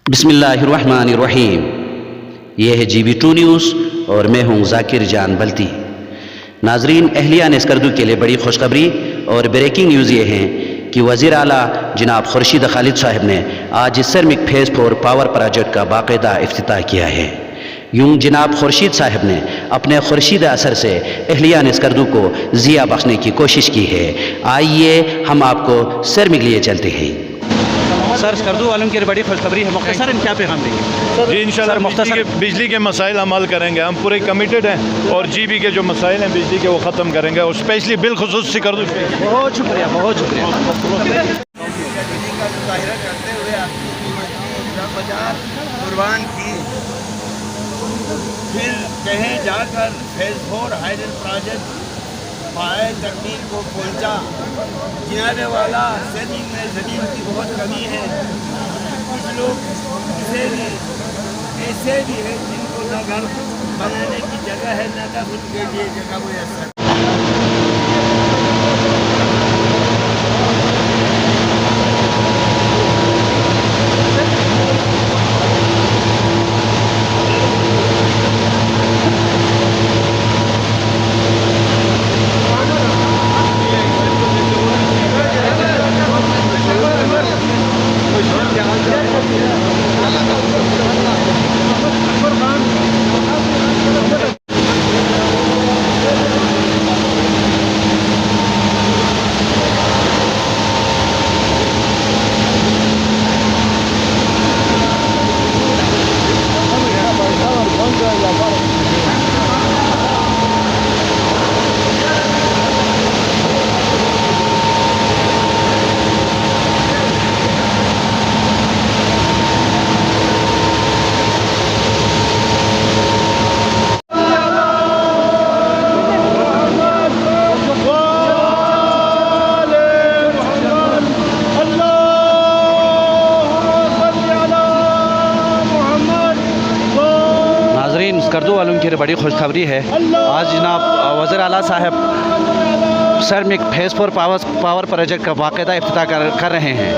बिस्मिल्लाहिर्रहमानिर्रहीम। यह है GB2 न्यूज़ और मैं हूं जाकिर जान बल्ती। नाजरीन, अहलिया नेस्कर्दू के लिए बड़ी खुशखबरी और ब्रेकिंग न्यूज़ ये है कि वज़ीर आला जनाब खुर्शीद खालिद साहब ने आज सरमिक फेज़ 4 पावर प्रोजेक्ट का बाकायदा इफ्तिताह किया है। यूं जनाब खुर्शीद साहब ने अपने खुर्शीद असर से अहलिया नेस्कर्दू को जिया बख्शने की कोशिश की है। आइए हम आपको सरमिक लिए चलते हैं। सर, स्कर्दू वालों की बड़ी खुशखबरी है, मुख्तसरन क्या पैगाम देंगे? जी, इंशाल्लाह बिजली के मसाइल हम हल करेंगे। हम पूरे कमिटेड हैं और GB के जो मसाइल हैं बिजली के वो ख़त्म करेंगे और स्पेशली बिलखुसूस स्कर्दू। बहुत शुक्रिया, बहुत शुक्रिया। कुर्बान की, फिर कहीं जाकर फेज़ 4 हाइडल प्रोजेक्ट पाए तकमील को पहुंचा। जिनाने वाला ज़मीन में ज़मीन की बहुत कमी है। कुछ लोग ऐसे भी हैं जिनको न घर बनाने की जगह है, न घर उनके लिए जगह मुयस्सर। स्कर्दू वालों की बड़ी खुशखबरी है। आज जनाब वज़ीर आला साहब सरमिक फेज़ 4 पावर प्रोजेक्ट का बाकायदा इफ्तिताह कर रहे हैं।